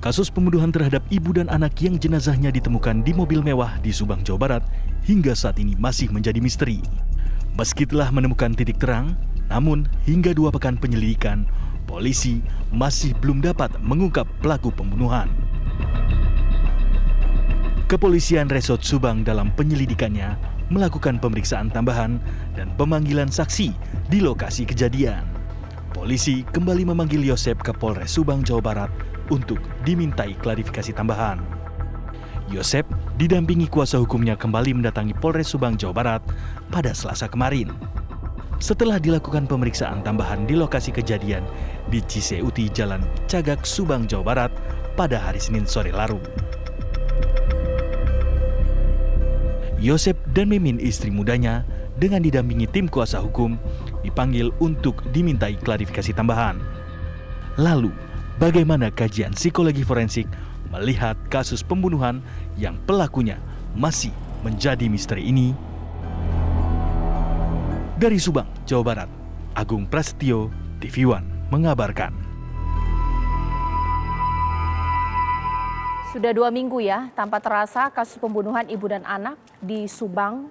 Kasus pembunuhan terhadap ibu dan anak yang jenazahnya ditemukan di mobil mewah di Subang, Jawa Barat hingga saat ini masih menjadi misteri. Meski telah menemukan titik terang, namun hingga 2 pekan penyelidikan, polisi masih belum dapat mengungkap pelaku pembunuhan. Kepolisian Resort Subang dalam penyelidikannya melakukan pemeriksaan tambahan dan pemanggilan saksi di lokasi kejadian. Polisi kembali memanggil Yosep ke Polres Subang, Jawa Barat untuk dimintai klarifikasi tambahan. Yosep didampingi kuasa hukumnya kembali mendatangi Polres Subang, Jawa Barat pada Selasa kemarin. Setelah dilakukan pemeriksaan tambahan di lokasi kejadian di Ciseuti Jalan Cagak, Subang, Jawa Barat pada hari Senin sore lalu. Yosep dan Mimin, istri mudanya, dengan didampingi tim kuasa hukum, dipanggil untuk dimintai klarifikasi tambahan. Lalu, bagaimana kajian psikologi forensik melihat kasus pembunuhan yang pelakunya masih menjadi misteri ini? Dari Subang, Jawa Barat, Agung Prasetyo, TV One mengabarkan. Sudah 2 minggu ya, tanpa terasa kasus pembunuhan ibu dan anak di Subang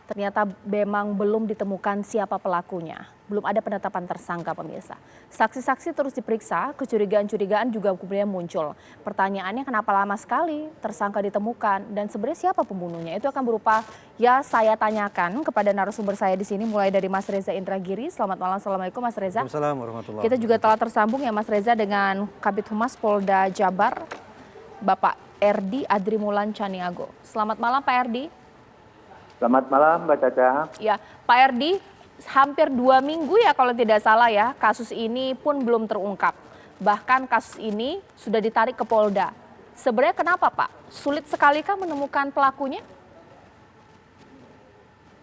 ternyata memang belum ditemukan siapa pelakunya. Belum ada penetapan tersangka, pemirsa. Saksi-saksi terus diperiksa, kecurigaan-curigaan juga kemudian muncul. Pertanyaannya kenapa lama sekali tersangka ditemukan dan sebenarnya siapa pembunuhnya? Itu akan berupa ya saya tanyakan kepada narasumber saya di sini mulai dari Mas Reza Indragiri. Selamat malam, Assalamualaikum Mas Reza. Waalaikumsalam warahmatullahi Kita juga telah tersambung ya Mas Reza dengan Kabid Humas Polda Jabar, Bapak Erdi Adrimulan Caniago. Selamat malam Pak Erdi. Selamat malam Mbak Caca. Ya, Pak Erdi, hampir 2 minggu ya kalau tidak salah ya, kasus ini pun belum terungkap. Bahkan kasus ini sudah ditarik ke Polda. Sebenarnya kenapa Pak? Sulit sekalikah menemukan pelakunya?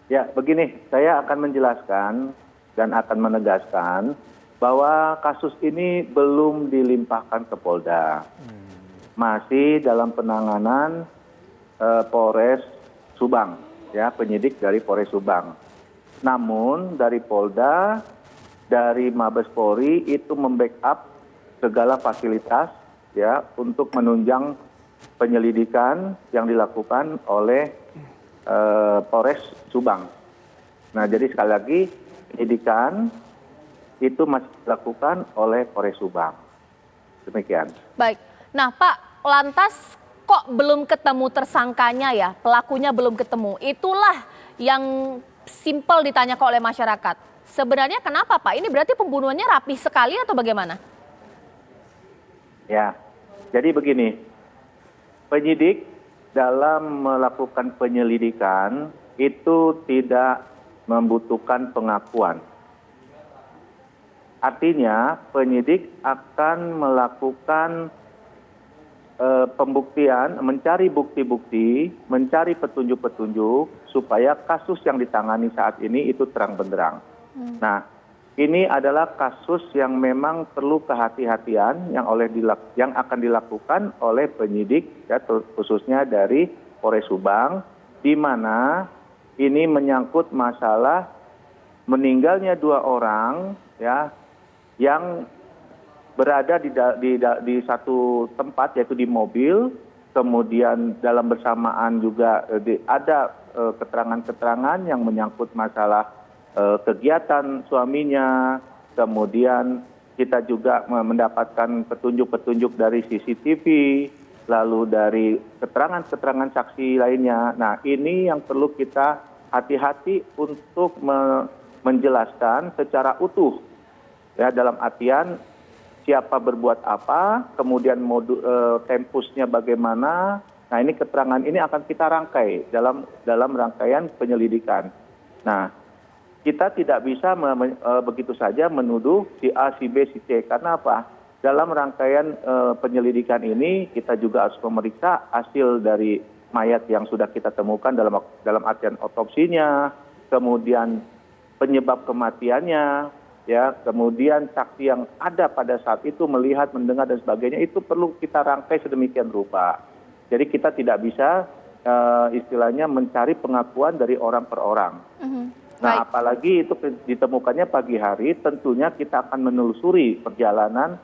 Ya, begini, saya akan menjelaskan dan akan menegaskan bahwa kasus ini belum dilimpahkan ke Polda. Masih dalam penanganan Polres Subang, ya, penyidik dari Polres Subang. Namun dari Polda, dari Mabes Polri itu membackup segala fasilitas ya untuk menunjang penyelidikan yang dilakukan oleh Polres Subang. Nah, jadi sekali lagi penyidikan itu masih dilakukan oleh Polres Subang. Demikian. Baik. Nah, Pak, lantas kok belum ketemu tersangkanya ya, pelakunya belum ketemu. Itulah yang simpel ditanya oleh masyarakat. Sebenarnya kenapa Pak? Ini berarti pembunuhannya rapih sekali atau bagaimana? Ya, jadi begini, penyidik dalam melakukan penyelidikan itu tidak membutuhkan pengakuan. Artinya penyidik akan melakukan pembuktian, mencari bukti-bukti, mencari petunjuk-petunjuk supaya kasus yang ditangani saat ini itu terang benderang. Nah, ini adalah kasus yang memang perlu kehati-hatian yang akan dilakukan oleh penyidik, ya, khususnya dari Polres Subang, di mana ini menyangkut masalah meninggalnya 2 orang, ya, yang berada di satu tempat yaitu di mobil, kemudian dalam bersamaan juga ada keterangan-keterangan yang menyangkut masalah kegiatan suaminya, kemudian kita juga mendapatkan petunjuk-petunjuk dari CCTV, lalu dari keterangan-keterangan saksi lainnya. Nah, ini yang perlu kita hati-hati untuk menjelaskan secara utuh, ya, dalam artian siapa berbuat apa, kemudian tempusnya bagaimana. Nah, ini keterangan ini akan kita rangkai dalam rangkaian penyelidikan. Nah, kita tidak bisa begitu saja menuduh si A, si B, si C. Karena apa? Dalam rangkaian penyelidikan ini kita juga harus memeriksa hasil dari mayat yang sudah kita temukan dalam artian otopsinya, kemudian penyebab kematiannya, ya, kemudian saksi yang ada pada saat itu melihat, mendengar dan sebagainya, itu perlu kita rangkai sedemikian rupa. Jadi kita tidak bisa istilahnya mencari pengakuan dari orang per orang. Nah, apalagi itu ditemukannya pagi hari, tentunya kita akan menelusuri perjalanan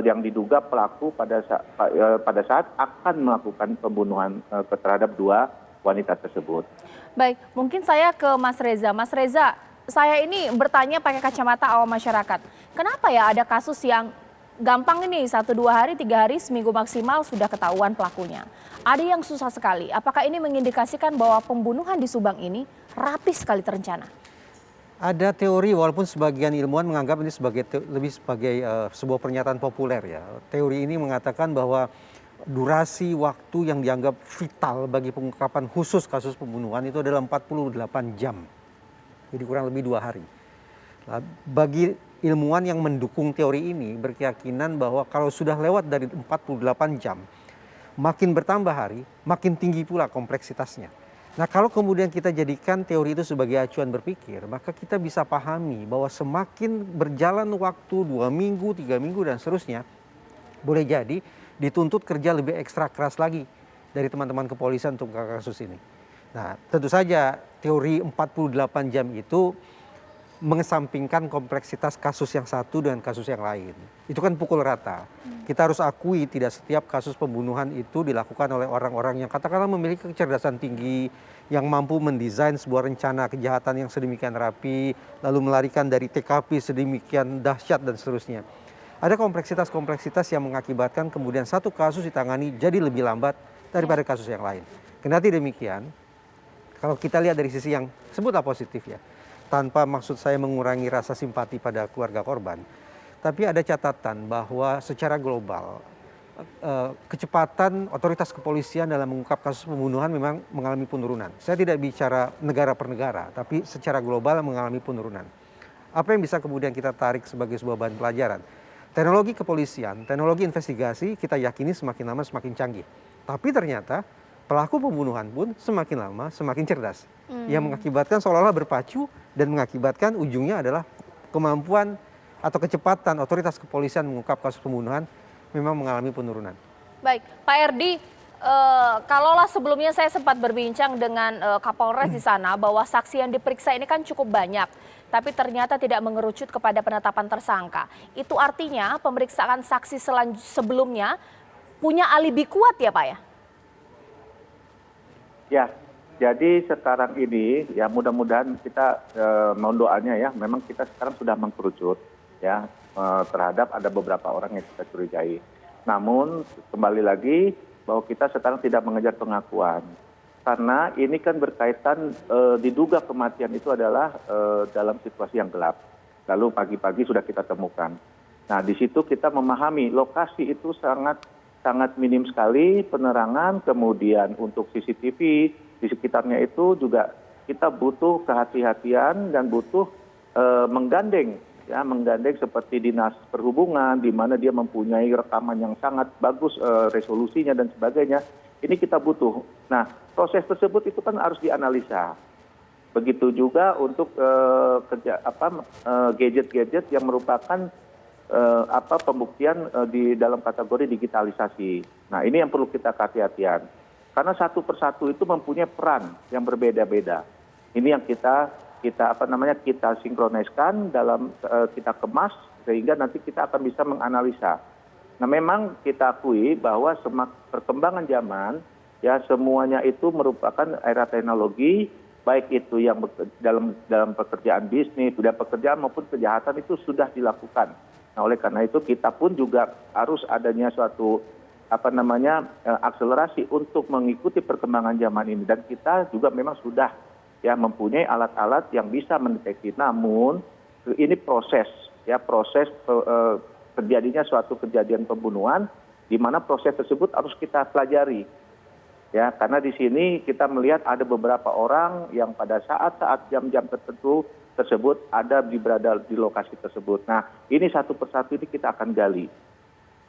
yang diduga pelaku pada saat akan melakukan pembunuhan terhadap 2 wanita tersebut. Baik, mungkin saya ke Mas Reza. Mas Reza, saya ini bertanya pakai kacamata awam masyarakat. Kenapa ya ada kasus yang gampang ini 1, 2 hari, 3 hari, seminggu maksimal sudah ketahuan pelakunya. Ada yang susah sekali. Apakah ini mengindikasikan bahwa pembunuhan di Subang ini rapi sekali terencana? Ada teori, walaupun sebagian ilmuwan menganggap ini lebih sebagai sebuah pernyataan populer ya. Teori ini mengatakan bahwa durasi waktu yang dianggap vital bagi pengungkapan khusus kasus pembunuhan itu adalah 48 jam. Jadi kurang lebih 2 hari. Nah, bagi ilmuwan yang mendukung teori ini berkeyakinan bahwa kalau sudah lewat dari 48 jam, makin bertambah hari, makin tinggi pula kompleksitasnya. Nah, kalau kemudian kita jadikan teori itu sebagai acuan berpikir, maka kita bisa pahami bahwa semakin berjalan waktu 2 minggu, 3 minggu dan seterusnya, boleh jadi dituntut kerja lebih ekstra keras lagi dari teman-teman kepolisian untuk kasus ini. Nah, tentu saja teori 48 jam itu mengesampingkan kompleksitas kasus yang satu dengan kasus yang lain. Itu kan pukul rata. Kita harus akui tidak setiap kasus pembunuhan itu dilakukan oleh orang-orang yang katakanlah memiliki kecerdasan tinggi, yang mampu mendesain sebuah rencana kejahatan yang sedemikian rapi, lalu melarikan dari TKP sedemikian dahsyat dan seterusnya. Ada kompleksitas-kompleksitas yang mengakibatkan kemudian satu kasus ditangani jadi lebih lambat daripada kasus yang lain. Kendati demikian, kalau kita lihat dari sisi yang sebutlah positif ya, tanpa maksud saya mengurangi rasa simpati pada keluarga korban, tapi ada catatan bahwa secara global kecepatan otoritas kepolisian dalam mengungkap kasus pembunuhan memang mengalami penurunan. Saya tidak bicara negara per negara, tapi secara global mengalami penurunan. Apa yang bisa kemudian kita tarik sebagai sebuah bahan pelajaran? Teknologi kepolisian, teknologi investigasi kita yakini semakin lama semakin canggih. Tapi ternyata pelaku pembunuhan pun semakin lama semakin cerdas. Yang mengakibatkan seolah-olah berpacu dan mengakibatkan ujungnya adalah kemampuan atau kecepatan otoritas kepolisian mengungkap kasus pembunuhan memang mengalami penurunan. Baik, Pak Erdi, kalaulah sebelumnya saya sempat berbincang dengan Kapolres di sana bahwa saksi yang diperiksa ini kan cukup banyak, tapi ternyata tidak mengerucut kepada penetapan tersangka. Itu artinya pemeriksaan saksi sebelumnya punya alibi kuat ya Pak ya? Ya, jadi sekarang ini ya mudah-mudahan kita mohon doanya ya, memang kita sekarang sudah mengkerucut ya terhadap ada beberapa orang yang kita curigai. Namun kembali lagi bahwa kita sekarang tidak mengejar pengakuan. Karena ini kan berkaitan diduga kematian itu adalah dalam situasi yang gelap. Lalu pagi-pagi sudah kita temukan. Nah, di situ kita memahami lokasi itu sangat minim sekali penerangan, kemudian untuk CCTV di sekitarnya itu juga kita butuh kehati-hatian dan butuh menggandeng seperti dinas perhubungan di mana dia mempunyai rekaman yang sangat bagus resolusinya dan sebagainya. Ini kita butuh. Nah, proses tersebut itu kan harus dianalisa. Begitu juga untuk gadget-gadget yang merupakan pembuktian di dalam kategori digitalisasi. Nah, ini yang perlu kita hati-hatian. Karena satu persatu itu mempunyai peran yang berbeda-beda. Ini yang kita sinkroniskan dalam kita kemas sehingga nanti kita akan bisa menganalisa. Nah, memang kita akui bahwa perkembangan zaman ya semuanya itu merupakan era teknologi, baik itu yang dalam pekerjaan bisnis, sudah pekerjaan maupun kejahatan itu sudah dilakukan. Nah, oleh karena itu kita pun juga harus adanya suatu akselerasi untuk mengikuti perkembangan zaman ini, dan kita juga memang sudah ya mempunyai alat-alat yang bisa mendeteksi. Namun ini proses terjadinya suatu kejadian pembunuhan di mana proses tersebut harus kita pelajari. Ya, karena di sini kita melihat ada beberapa orang yang pada saat jam-jam tertentu tersebut berada di lokasi tersebut. Nah, ini satu persatu ini kita akan gali.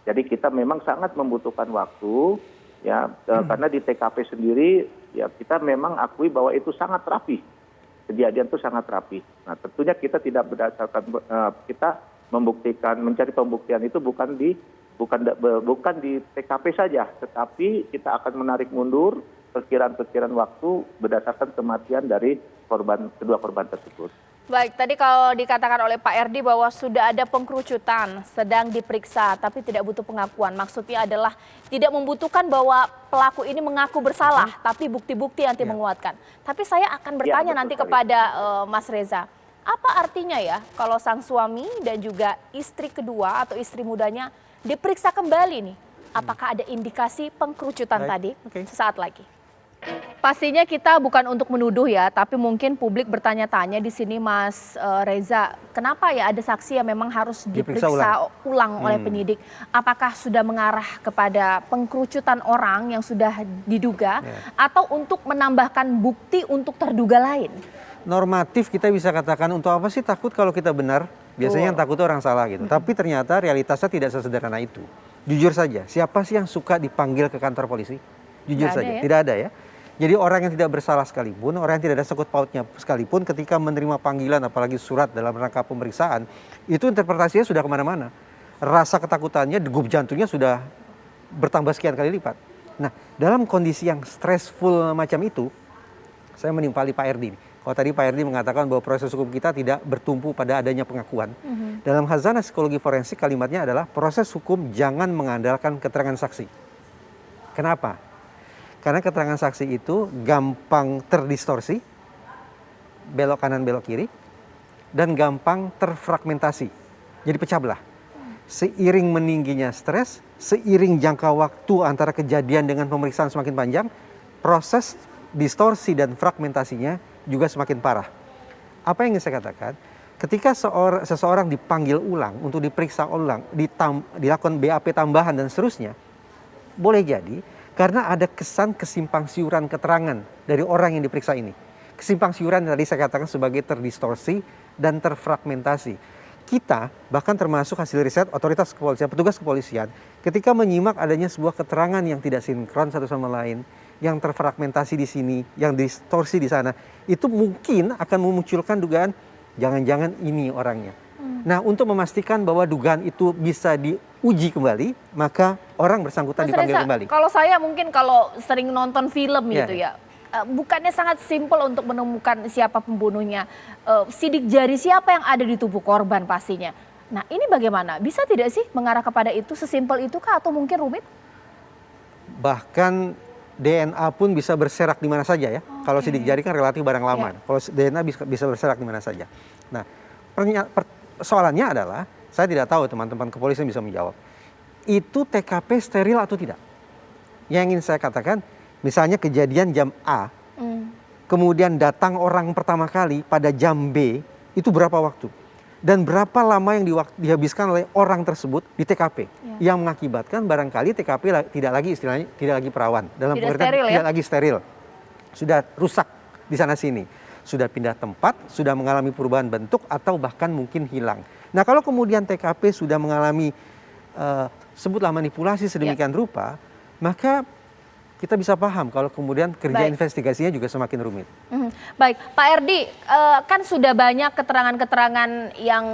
Jadi kita memang sangat membutuhkan waktu ya karena di TKP sendiri ya kita memang akui bahwa itu sangat rapi. Kejadian itu sangat rapi. Nah, tentunya kita tidak berdasarkan kita mencari pembuktian itu bukan di TKP saja, tetapi kita akan menarik mundur perkiraan waktu berdasarkan kematian dari kedua korban tersebut. Baik, tadi kalau dikatakan oleh Pak Erdi bahwa sudah ada pengkerucutan, sedang diperiksa, tapi tidak butuh pengakuan. Maksudnya adalah tidak membutuhkan bahwa pelaku ini mengaku bersalah, tapi bukti-bukti nanti menguatkan. Tapi saya akan bertanya nanti kepada Mas Reza, apa artinya ya kalau sang suami dan juga istri kedua atau istri mudanya diperiksa kembali nih? Apakah ada indikasi pengkerucutan tadi? Sesaat lagi. Pastinya kita bukan untuk menuduh ya, tapi mungkin publik bertanya-tanya di sini Mas Reza, kenapa ya ada saksi yang memang harus diperiksa ulang oleh penyidik? Apakah sudah mengarah kepada pengkerucutan orang yang sudah diduga atau untuk menambahkan bukti untuk terduga lain? Normatif kita bisa katakan untuk apa sih takut kalau kita benar? Biasanya yang takut orang salah gitu. Tapi ternyata realitasnya tidak sesederhana itu. Jujur saja, siapa sih yang suka dipanggil ke kantor polisi? Jujur saja, tidak ada ya. Jadi orang yang tidak bersalah sekalipun, orang yang tidak ada sangkut pautnya sekalipun ketika menerima panggilan apalagi surat dalam rangka pemeriksaan, itu interpretasinya sudah kemana-mana. Rasa ketakutannya, degup jantungnya sudah bertambah sekian kali lipat. Nah, dalam kondisi yang stressful macam itu, saya menimpali Pak Erdi. Kalau tadi Pak Erdi mengatakan bahwa proses hukum kita tidak bertumpu pada adanya pengakuan. Dalam Khazanah Psikologi Forensik kalimatnya adalah proses hukum jangan mengandalkan keterangan saksi. Kenapa? Karena keterangan saksi itu gampang terdistorsi, belok kanan belok kiri, dan gampang terfragmentasi. Jadi pecah belah. Seiring meningginya stres, seiring jangka waktu antara kejadian dengan pemeriksaan semakin panjang, proses distorsi dan fragmentasinya juga semakin parah. Apa yang ingin saya katakan? Ketika seseorang dipanggil ulang untuk diperiksa ulang, dilakukan BAP tambahan dan seterusnya, boleh jadi karena ada kesan kesimpang siuran keterangan dari orang yang diperiksa ini. Kesimpang siuran yang tadi saya katakan sebagai terdistorsi dan terfragmentasi. Kita, bahkan termasuk hasil riset otoritas kepolisian, petugas kepolisian, ketika menyimak adanya sebuah keterangan yang tidak sinkron satu sama lain, yang terfragmentasi di sini, yang distorsi di sana, itu mungkin akan memunculkan dugaan jangan-jangan ini orangnya. Nah, untuk memastikan bahwa dugaan itu bisa diuji kembali, maka orang bersangkutan dipanggil kembali. Kalau saya mungkin kalau sering nonton film gitu ya, bukannya sangat simpel untuk menemukan siapa pembunuhnya, sidik jari siapa yang ada di tubuh korban pastinya. Nah, ini bagaimana? Bisa tidak sih mengarah kepada itu, sesimpel itu kah atau mungkin rumit? Bahkan DNA pun bisa berserak di mana saja ya. Kalau sidik jari kan relatif barang lama. Kalau DNA bisa berserak di mana saja. Nah, soalannya adalah, saya tidak tahu teman-teman kepolisian bisa menjawab. Itu TKP steril atau tidak? Yang ingin saya katakan, misalnya kejadian jam A, kemudian datang orang pertama kali pada jam B, itu berapa waktu? Dan berapa lama yang dihabiskan oleh orang tersebut di TKP? Yang mengakibatkan barangkali TKP tidak lagi istilahnya, tidak lagi perawan. Dalam pengertian tidak lagi steril. Sudah rusak di sana-sini. Sudah pindah tempat, sudah mengalami perubahan bentuk, atau bahkan mungkin hilang. Nah, kalau kemudian TKP sudah mengalami, sebutlah manipulasi sedemikian rupa, maka kita bisa paham kalau kemudian kerja investigasinya juga semakin rumit. Baik, Pak Erdi, kan sudah banyak keterangan-keterangan yang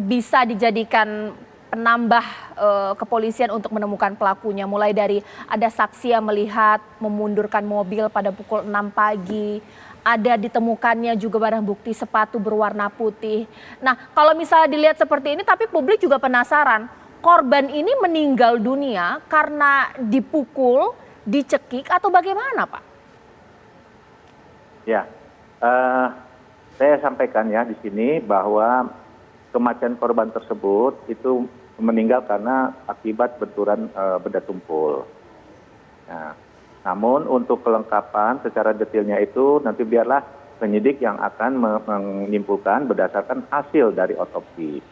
bisa dijadikan penambah kepolisian untuk menemukan pelakunya. Mulai dari ada saksi yang melihat memundurkan mobil pada pukul 6 pagi, ada ditemukannya juga barang bukti sepatu berwarna putih. Nah, kalau misalnya dilihat seperti ini, tapi publik juga penasaran, korban ini meninggal dunia karena dipukul, dicekik atau bagaimana, Pak? Ya, saya sampaikan ya di sini bahwa kematian korban tersebut itu meninggal karena akibat benturan benda tumpul. Nah, namun untuk kelengkapan secara detailnya itu nanti biarlah penyidik yang akan menyimpulkan berdasarkan hasil dari otopsi.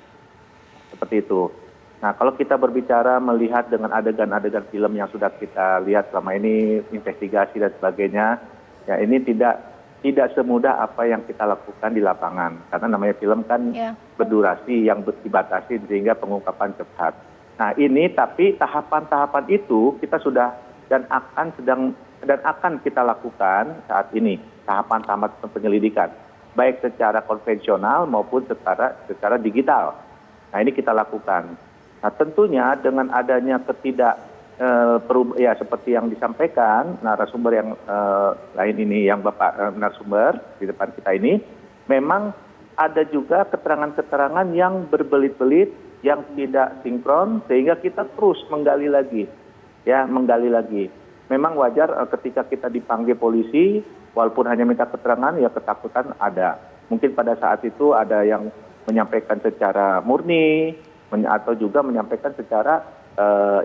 Seperti itu. Nah, kalau kita berbicara melihat dengan adegan-adegan film yang sudah kita lihat selama ini, investigasi dan sebagainya, ya ini tidak semudah apa yang kita lakukan di lapangan. Karena namanya film kan berdurasi yang dibatasi sehingga pengungkapan cepat. Nah, ini tapi tahapan-tahapan itu kita sudah dan akan kita lakukan saat ini, tahapan-tahapan penyelidikan, baik secara konvensional maupun secara digital. Nah, ini kita lakukan. Nah, tentunya dengan adanya ya seperti yang disampaikan narasumber yang lain ini, yang Bapak narasumber di depan kita ini, memang ada juga keterangan-keterangan yang berbelit-belit, yang tidak sinkron, sehingga kita terus menggali lagi. Ya, menggali lagi. Memang wajar ketika kita dipanggil polisi, walaupun hanya minta keterangan, ya ketakutan ada. Mungkin pada saat itu ada yang menyampaikan secara murni, atau juga menyampaikan secara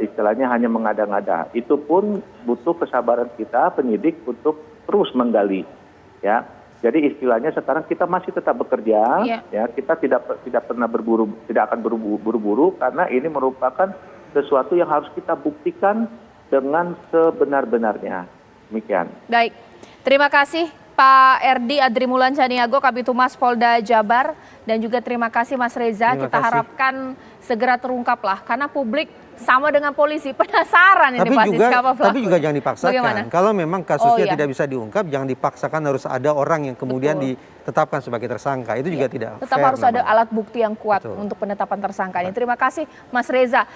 istilahnya hanya mengada-ngada. Itu pun butuh kesabaran kita, penyidik, untuk terus menggali. Ya. Jadi istilahnya sekarang kita masih tetap bekerja, ya kita tidak pernah tidak akan berburu-buru karena ini merupakan sesuatu yang harus kita buktikan dengan sebenar-benarnya. Demikian. Baik, terima kasih Pak Erdi Adrimulan Caniago, Kabitumas Polda Jabar, dan juga terima kasih Mas Reza. Kita harapkan segera terungkaplah karena publik sama dengan polisi penasaran ini pasti siapa pelaku. Tapi juga jangan dipaksakan. Bagaimana? Kalau memang kasusnya tidak bisa diungkap, jangan dipaksakan harus ada orang yang kemudian ditetapkan sebagai tersangka. Itu juga tidak Tetap fair harus ada memang. alat bukti yang kuat untuk penetapan tersangka ini. Terima kasih Mas Reza.